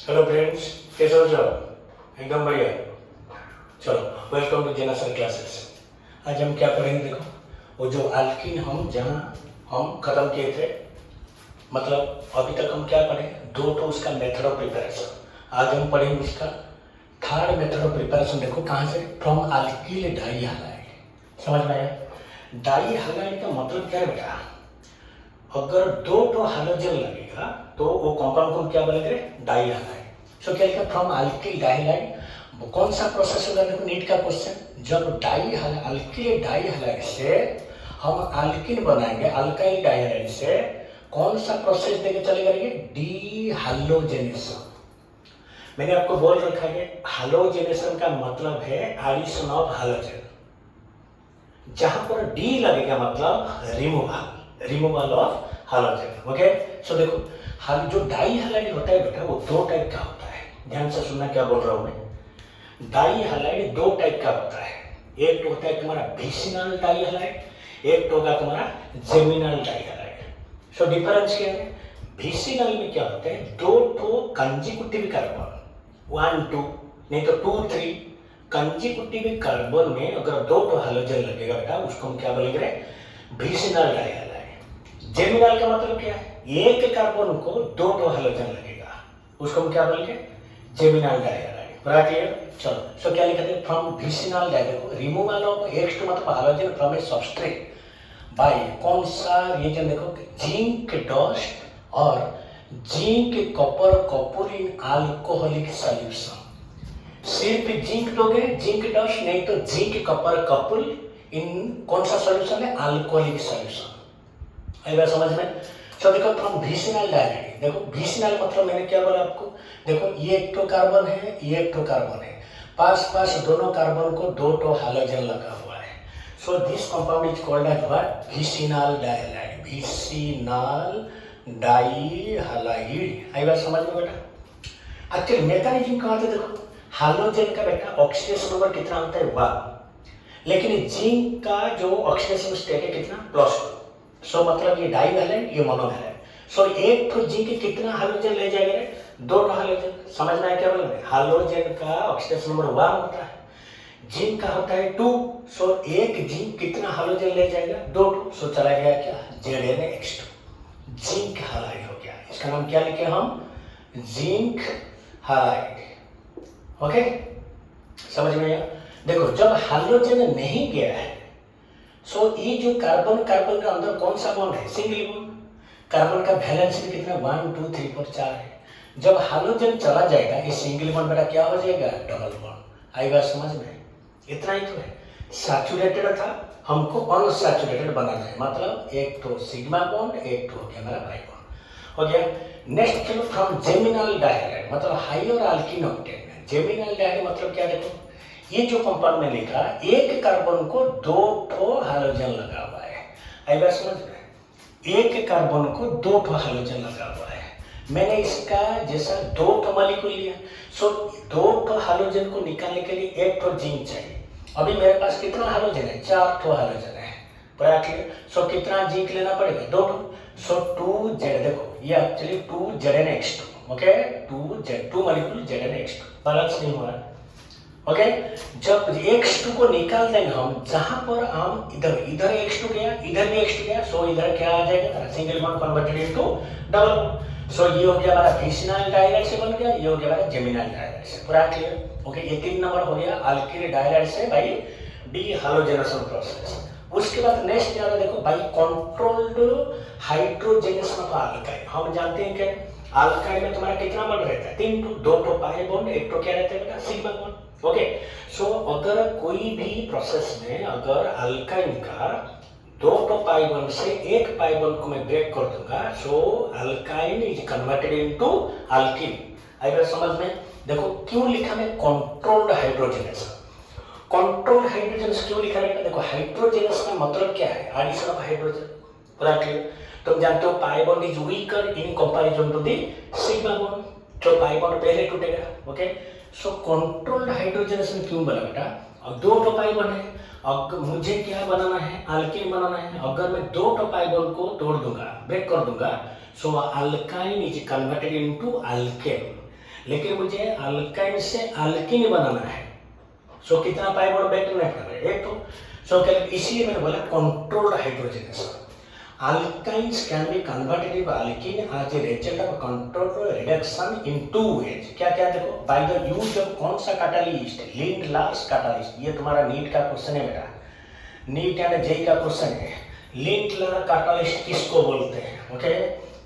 Hello friends, कैसे हो सब? एकदम बढ़िया। चलो, welcome to Jena sir classes. आज हम क्या पढ़ेंगे? देखो, वो जो अल्किन हम जहाँ हम खत्म किए थे, मतलब अभी तक हम क्या पढ़े? दो तो उसका मेथड ऑफ प्रिपरेशन। आज हम पढ़ेंगे उसका थर्ड मेथड ऑफ प्रिपरेशन। देखो कहाँ से, फ्रॉम अल्किल डाई हैलाइड। समझ में आया? डाई हैलाइड का मतलब क्या है बेटा? अगर दो तो हाइड्रोजन लगेगा तो वो कंपाउंड को क्या बोलेंगे? Die halide. सो क्या लिखा? From alkyl di halide. कौन सा प्रोसेस होगा? देखो नीट का क्वेश्चन। जब अल्किल डाई हैलाइड से हम अल्किन बनाएंगे, अल्काइल डाई हैलाइड से कौन सा प्रोसेस देके चलेगा? डी हैलोजेनेशन। मैंने आपको बोल रखा है हैलोजेनेशन का मतलब है एडिशन ऑफ हैलोजन। जहां पर डी लगेगा मतलब रिमूवल ऑफ हैलोजन। ओके, सो देखो जो डाई हैलाइड होता है बेटा, वो दो टाइप का होता है। ध्यान से सुनना क्या बोल रहा हूं मैं। डाई हैलाइड दो टाइप का होता है। एक तो होता है तुम्हारा विसिनल डाई हैलाइड, एक तो होगा तुम्हारा geminal di halide. So difference क्या है? विसिनल में क्या होता है? दो तो कंजिक्यूटिव कार्बन, 1 2 नहीं तो 2 3 कंजिक्यूटिव कार्बन में अगर दो तो हैलोजन लगेगा बेटा, उसको हम क्या बोलेंगे? Vicinal die halide. जेमिनल का मतलब क्या है? एक कार्बन को दो तो हैलोजन लगेगा, उसको हम क्या बोलेंगे? Geminal di halide. पूरा क्लियर? चलो, सो क्या लिखा है? फ्रॉम विसिनल डाई, देखो रिमूवल ऑफ X मतलब halogen from a substrate by कौन सा रिएजेंट? देखो जिंक डस्ट और zinc copper copper in alcoholic solution. सिर्फ जिंक दोगे, जिंक डस्ट, नहीं तो जिंक कॉपर कपल इन कौन सा सॉल्यूशन है? Alcoholic solution. आई बात समझ में? सो देखो फ्रॉम विसिनल डायरेक्ट। देखो विसिनल मतलब मैंने क्या बोला आपको? देखो ये एक तो कार्बन है, ये एक तो कार्बन है, पास पास दोनों कार्बन को दो तो हैलोजन लगा हुआ है। So this compound is called as what? Vicinal dihalide. Vicinal dihalide. आई बात समझ में बेटा? एक्चुअली मैकेनिज्म कहाँ था? देखो हैलोजन का बेटा ऑक्सीडेशन नंबर कितना होता है? 1, लेकिन जिंक का जो ऑक्सीडेशन स्टेट है कितना? +2। सो मतलब ये डाई वैलेंट, ये मोनोवैलेंट। सो एक तो जिंक कितना हैलोजन ले जाएगा? दो तो हैलोजन। समझ में आया क्या बोल रहे? हैलोजन का ऑक्सीडेशन नंबर 1 होता है, जिंक का होता है 2। सो एक जिंक कितना हैलोजन ले जाएगा? 2। सो चला गया क्या? ZnX2, जिंक हैलाइड हो गया। इसका नाम क्या लिखे हम? Zinc halide. ओके, समझ में आया? देखो जब हैलोजन नहीं गया है, सो ये जो कार्बन कार्बन का अंदर कौन सा बॉन्ड है? Single bond. कार्बन का वैलेंस भी कितना? 1 2 3 4 4 है। जब हैलोजन चला जाएगा, ये सिंगल बॉन्ड बेटा क्या हो जाएगा? Double bond. आई बात समझ में? इतना ही तो है। सैचुरेटेड था, हमको अनसैचुरेटेड बनाना है, मतलब एक तो सिग्मा बॉन्ड, एक तो हो गया मेरा बाई बॉन्ड। हो गया। नेक्स्ट चलो फ्रॉम जेमिनल डाइहैलाइड, मतलब हायर अल्कीन ऑक्टेन। जेमिनल डाइहैलाइड मतलब क्या? देखो ये जो कंपाउंड में लिखा, एक कार्बन को दो तो हैलोजन लगा हुआ है। आई बात समझ में? एक कार्बन को दो तो हैलोजन लगा हुआ है। मैंने इसका जैसा दो तो मॉलिक्यूल लिया, सो दो तो हैलोजन को निकालने के लिए एक तो जिंक चाहिए। अभी मेरे पास कितना हैलोजन है? 4 तो हैलोजन है। पूरा क्लियर? सो कितना जिंक लेना पड़ेगा? 2 तो। सो 2Z, देखो ये actually 2ZnX2। Okay, 2 molecule ZnX2 balance नहीं हो रहा है। ओके, जब X2 को निकाल देंगे हम, जहां पर हम इधर X2 गया, इधर भी X2 गया, सो इधर क्या आ जाएगा? Single bond converted into double bond. So ये हो गया हमारा विसिनल डाइहैलाइड से बन गया, ये हो गया हमारा जेमिनल डाइहैलाइड से। पूरा क्लियर? ओके, ये 3 नंबर हो गया अल्किल डाइहैलाइड से बाय डीहैलोजेनेशन प्रोसेस। उसके बाद नेक्स्ट क्या है? देखो by controlled hydrogenation of alkyl. हम जानते हैं कि अल्काइल में तुम्हारा कितना बॉन्ड रहता है? 3 तो 2 तो पाई बॉन्ड, एक तो क्या रहता है बेटा? Sigma bond. ओके, सो अगर कोई भी प्रोसेस में अगर अल्काइन का 2 तो पाई बॉन्ड से एक पाई बॉन्ड को मैं ब्रेक कर दूंगा, so alkyne is converted into alkene. आई बात समझ में? देखो क्यों लिखा मैं कंट्रोल्ड हाइड्रोजनेशन? कंट्रोल्ड हाइड्रोजनेशन क्यों लिखा है? देखो हाइड्रोजनेशन का मतलब क्या है? Addition of hydrogen. पूरा क्लियर? तुम जानते हो pi bond is weaker in comparison to the sigma bond, तो पाई बॉन्ड पहले टूटेगा। ओके, सो कंट्रोल्ड हाइड्रोजनेशन क्यों बना बेटा? अब 2 तो पाई बॉन्ड है, अब मुझे क्या बनाना है? अल्कीन बनाना है। अगर मैं 2 तो पाई बॉन्ड को तोड़ दूंगा, ब्रेक कर दूंगा, so alkyne is converted into alkane. लेकिन मुझे अल्काइन से अल्किन बनाना है। सो कितना पाई बॉन्ड बैक करना है, एक तो। सो इसलिए मैंने बोला controlled hydrogenation. Alkynes can be converted into alkene as a result of controlled reduction in two ways। क्या क्या देखो, by the use of कौन सा catalyst, Lindlar's catalyst। ये तुम्हारा नीट का क्वेश्चन है बेटा, नीट एंड जेई का क्वेश्चन है। लिंडलर कैटालिस्ट किसको बोलते हैं? ओके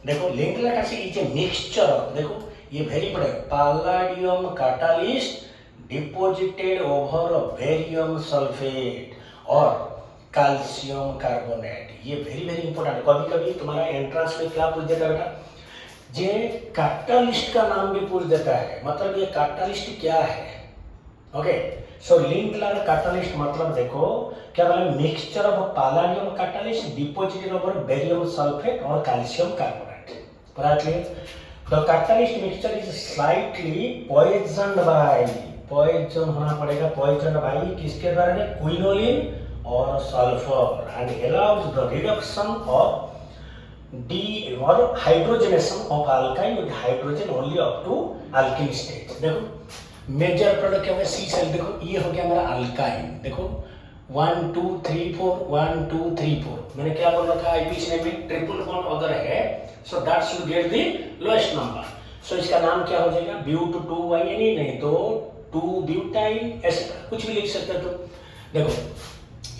देखो, Lindlar catalyst is a mixture of, देखो ये very important, palladium catalyst deposited over barium sulphate और कैल्शियम कार्बोनेट। ये वेरी वेरी इंपॉर्टेंट है। कभी कभी तुम्हारा एंट्रेंस में क्या पूछ देता है बेटा, जे कैटालिस्ट का नाम भी पूछ देता है, मतलब ये कैटालिस्ट क्या है। ओके सो लिंडलर कैटालिस्ट मतलब देखो क्या बोला, mixture of palladium catalyst deposited over barium sulphate और कैल्शियम कार्बोनेट। पूरा clear? The catalyst mixture is slightly poisoned by, poison होना पड़ेगा, पॉइजन्ड बाय किसके द्वारा, क्विनोलिन और sulphur, and allows the reduction of or hydrogenation of alkyne with hydrogen only up to alkene stage। देखो major product क्या है, सी cell. देखो ये हो गया मेरा अल्काइन, देखो 1 2 3 4 1 2 3 4। मैंने क्या बोल रखा है आईपीसी में, ट्रिपल बॉन्ड अगर है so that should get the lowest number. So इसका नाम क्या हो जाएगा, ब्यूट 2-YNE, नहीं तो 2-ब्यूटाइल, ऐसे कुछ भी लिख सकते हो। तो देखो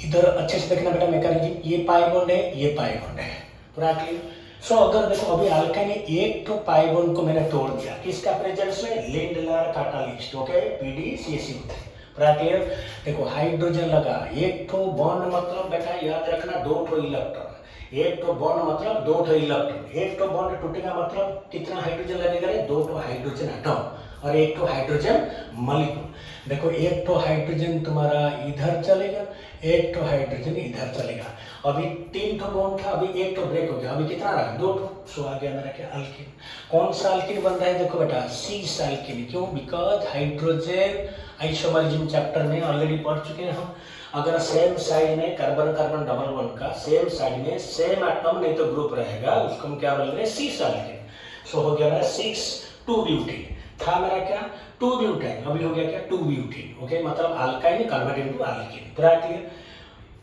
इधर अच्छे से देखना बेटा मैकेनिज्म, ये पाई बॉन्ड है, ये पाई बॉन्ड है, पूरा क्लियर। सो अगर देखो अभी अल्काइन ने एक तो पाई बॉन्ड को मैंने तोड़ दिया, किसका प्रेजेंस में, लिंडलर कैटालिस्ट। ओके PDCSU3, पूरा क्लियर। देखो हाइड्रोजन लगा, एक तो बॉन्ड मतलब बेटा याद रखना 2 ठो इलेक्ट्रॉन, एक तो बॉन्ड मतलब 2 ठो इलेक्ट्रॉन, एक तो बॉन्ड टूटेगा मतलब कितना हाइड्रोजन लगेगा, 2 ठो हाइड्रोजन एटम और एक तो हाइड्रोजन मॉलिक्यूल। देखो एक तो हाइड्रोजन तुम्हारा इधर चलेगा, एक तो हाइड्रोजन इधर चलेगा। अभी 3 तो बॉन्ड था, अभी एक तो ब्रेक हो गया, अभी कितना रहा, 2 तो। सो आ गया मेरा क्या, अल्किन। कौन सा अल्किन बन रहा है, देखो बेटा सिस अल्किन। क्यों? बिकॉज हाइड्रोजन आइसोमरिज्म चैप्टर में ऑलरेडी पढ़ चुके हैं हम। अगर सेम साइड में कार्बन कार्बन डबल बॉन्ड का सेम साइड में सेम एटम नहीं तो ग्रुप रहेगा, उसको हम क्या बोलेंगे, सिस अल्किन। सो हो गया मेरा 6-2-ब्यूटीन, था मेरा क्या 2-ब्यूटेन, अभी हो गया क्या 2-ब्यूटीन। ओके मतलब अल्काइन कन्वर्टेड इनटू अल्कीन, पूरा क्लियर।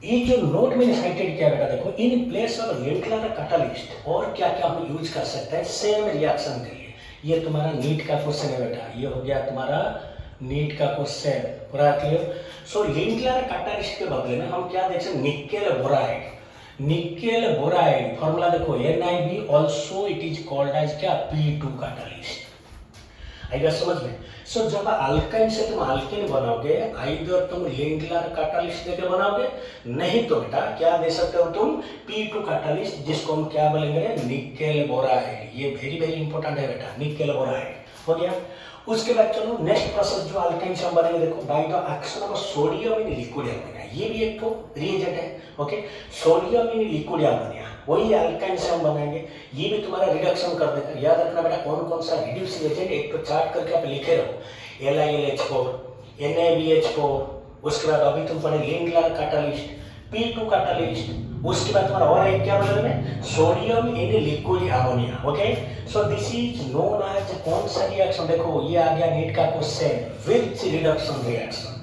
ये जो नोट मैंने साइटेड किया बेटा, देखो in place of Lindlar catalyst और क्या क्या हम यूज कर सकते हैं सेम रिएक्शन के लिए। ये तुम्हारा नीट का क्वेश्चन है बेटा, ये हो गया तुम्हारा नीट का क्वेश्चन, पूरा क्लियर। सो लिंडलर कैटालिस्ट के बदले में हम क्या देख सकते हैं, nickel boride. Nickel boride formula देखो NiB, also it is called as क्या P2 कैटालिस्ट। आएगा समझ में? सो जब अल्काइन से तुम अल्कीन बनाओगे, आइदर तुम लिंडलर कैटालिस्ट देके बनाओगे, नहीं तो बेटा क्या दे सकते हो तुम P2 कैटालिस्ट, जिसको हम क्या बोलेंगे, निकेल बोराइड। ये वेरी वेरी इंपॉर्टेंट है बेटा, निकेल बोराइड हो गया। उसके बाद चलो नेक्स्ट प्रोसेस जो अल्काइन से हम बनेंगे, देखो by the action of sodium in liquid ammonia. ये भी एक तो रिएजेंट है। Okay sodium in liquid ammonia, वही अल्काइन से हम बनाएंगे। ये भी तुम्हारा रिडक्शन कर देगा। याद रखना बेटा कौन कौन सा रिड्यूसिंग एजेंट, एक तो चार्ट करके आप लिखे रहो, LiLH4, NaBH4, उसके बाद अभी तुम पढ़े लिंडलर कैटालिस्ट, P2 कैटालिस्ट, उसके बाद तुम्हारा और एक क्या बोले में, sodium in liquid ammonia. Okay so this is known as कौन सा रिएक्शन, देखो ये आ गया नीट का क्वेश्चन, विच रिडक्शन रिएक्शन।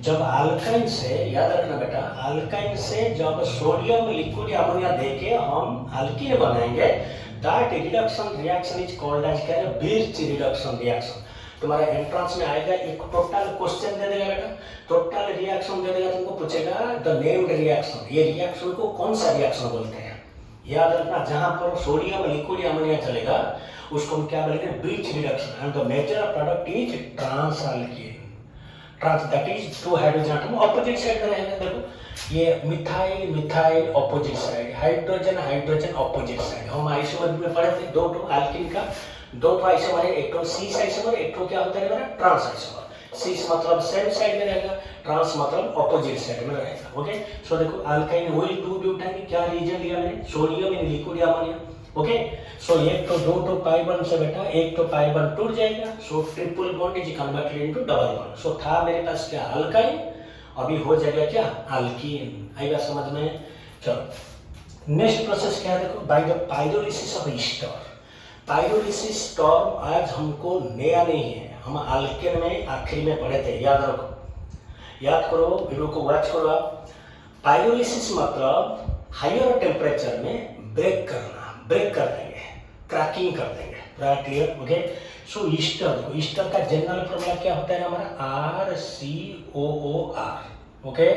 जब अल्काइन से, याद रखना बेटा अल्काइन से जब सोडियम लिक्विड अमोनिया देके हम अल्कीन बनाएंगे, that reduction reaction is called as क्या है, बिर्च रिडक्शन रिएक्शन। तुम्हारा एंट्रेंस में आएगा, एक टोटल क्वेश्चन दे देगा बेटा, टोटल रिएक्शन दे देगा, तुमको पूछेगा द नेम्ड रिएक्शन, ये रिएक्शन को कौन सा रिएक्शन बोलते हैं। याद रखना जहां पर सोडियम लिक्विड अमोनिया चलेगा उसको हम क्या बोलेंगे, Birch reduction, and the major product is trans alkene. Trans that is 2 hydrogen atom opposite side में रहेगा। देखो ये methyl methyl opposite side, hydrogen hydrogen opposite side. हम आइसोमर में पढ़े थे, 2 अल्कीन का 2 आइसोमर है, एक तो सिस आइसोमर, एक तो क्या होता है मेरा ट्रांस आइसोमर। सिस मतलब सेम साइड में रहेगा, ट्रांस मतलब अपोजिट साइड में रहेगा। ओके सो देखो अल्काइन वही 2-ब्यूटाइन, क्या रीजन लिया मैंने, sodium in liquid ammonia. Okay सो एक तो 2 पाई बॉन्ड से बेटा एक तो पाई बॉन्ड टूट जाएगा, so triple bond is converted into double bond. So था मेरे पास क्या अल्काइन, अभी हो जाएगा क्या अल्कीन। आएगा समझ में? चलो नेक्स्ट प्रोसेस क्या है, देखो by the pyrolysis of Easter. Pyrolysis term आज हमको नया नहीं है, हम अल्केन में आखिरी में पढ़े थे, याद रखो, याद करो, वीडियो को वॉच करो आप। पाइरोलिसिस मतलब हायर टेम्परेचर में ब्रेक करना, ब्रेक कर देंगे, क्रैकिंग कर देंगे, पूरा क्लियर, ओके। सो ईस्टर, ईस्टर का जनरल फॉर्मूला क्या होता है हमारा, RCOOR, ओके।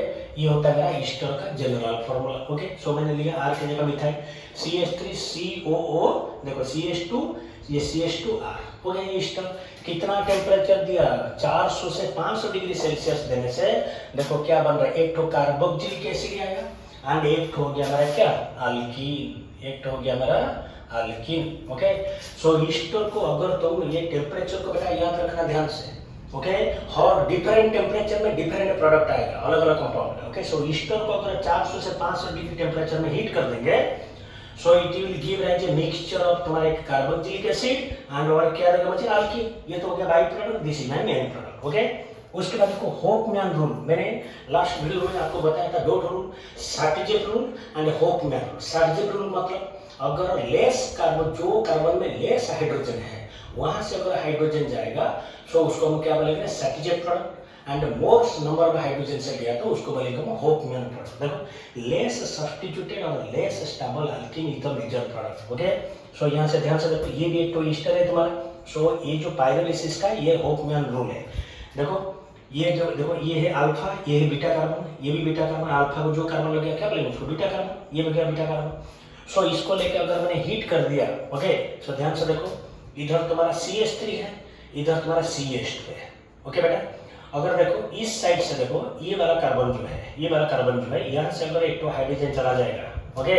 ये होता है मेरा ईस्टर का जनरल फॉर्मूला, ओके। सो मैंने लिया आर की जगह मिथाइल, CH3COO, देखो CH2, ये CH2R हो गया ईस्टर। कितना टेम्परेचर दिया, 400 से 500 डिग्री सेल्सियस देने से देखो क्या बन रहा है, एक तो कार्बोक्सिलिक एसिड आएगा एंड एक हो गया हमारा क्या, अल्कीन, एक हो गया हमारा अल्कीन, ओके। सो ईस्टर को अगर तुम ये टेम्परेचर को बेटा याद रखना ध्यान से, ओके। और डिफरेंट टेम्परेचर में डिफरेंट प्रोडक्ट आएगा, अलग अलग कंपाउंड, ओके। सो ईस्टर को अगर 400 से 500 डिग्री टेम्परेचर में हीट कर देंगे, so it will give rise a mixture of तुम्हारा एक कार्बोक्सिलिक एसिड एंड और क्या रहेगा बच्चे, अल्कीन। ये तो हो गया by product, this is my main product, okay. उसके बाद देखो होपमैन रूल, मैंने लास्ट वीडियो में आपको बताया था, दो rule, Saytzeff rule and Hofmann rule. Saytzeff rule मतलब अगर लेस कार्बन, जो कार्बन में लेस हाइड्रोजन है वहां से अगर हाइड्रोजन जाएगा सो उसको हम क्या बोलेंगे, Saytzeff product, and more number of hydrogen से गया तो उसको बोलेंगे हम होपमैन प्रोडक्ट। देखो लेस सब्स्टिट्यूटेड और less stable alkene is the major product, okay. So यहाँ से ध्यान से देखो, ये भी एक तो ईस्टर है तुम्हारा, सो ये जो पाइरोलिसिस का ये होपमैन रूल है। देखो ये जो देखो, ये है अल्फा, ये है बीटा कार्बन, ये भी बीटा कार्बन, अल्फा को जो कार्बन लग गया क्या बोलेंगे उसको, बीटा कार्बन, ये भी गया बीटा कार्बन। सो इसको लेकर अगर मैंने हीट कर दिया, ओके, सो ध्यान से देखो, इधर तुम्हारा CH3 है, इधर तुम्हारा CH2 है, ओके बेटा। अगर देखो इस साइड से देखो, ये वाला कार्बन जो है, ये वाला कार्बन जो है, यहाँ से अगर एक तो हाइड्रोजन चला जाएगा, ओके।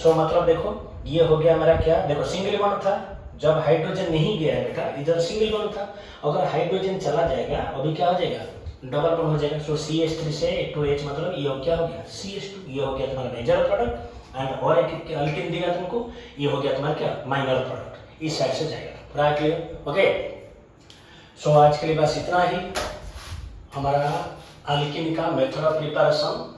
सो मतलब देखो ये हो गया हमारा क्या, देखो सिंगल बॉन्ड था, जब हाइड्रोजन नहीं गया है बेटा, इधर सिंगल बॉन्ड था, अगर हाइड्रोजन चला जाएगा अभी क्या हो जाएगा, डबल बॉन्ड हो जाएगा। सो CH3 से H2 मतलब ये क्या हो गया, CH2, ये हो गया तुम्हारा मेजर प्रोडक्ट, एंड और एक अल्कीन दिया तुमको, ये हो गया तुम्हारा क्या, माइनर प्रोडक्ट, इस साइड से जाएगा, पूरा क्लियर, ओके। सो आज के लिए बस इतना ही हमारा अल्कीन का method of preparation.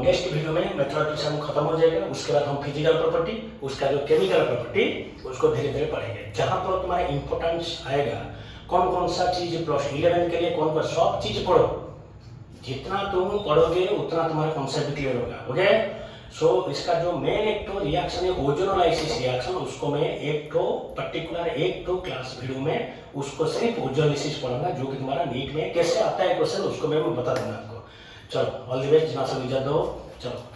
Next video में मेथड ऑफ प्रिपरेशन खत्म हो जाएगा, उसके बाद हम फिजिकल प्रॉपर्टी, उसका जो केमिकल प्रॉपर्टी, उसको धीरे धीरे पढ़ेंगे। जहाँ पर तुम्हारा इंपॉर्टेंस आएगा, कौन कौन सा चीज प्लस 11 के लिए कौन कौन सब चीज पढ़ो, जितना तुम पढ़ोगे उतना तुम्हारा कॉन्सेप्ट क्लियर होगा, ओके। सो इसका जो मेन एक तो रिएक्शन है ओजोनोलाइसिस रिएक्शन, उसको मैं एक तो पर्टिकुलर एक तो क्लास वीडियो में उसको सिर्फ ओजोनोलाइसिस पढ़ूंगा, जो कि तुम्हारा नीट में कैसे आता है क्वेश्चन, उसको मैं बता दूंगा आपको। चलो ऑल द बेस्ट, जहाँ से इजाजत दो, चलो।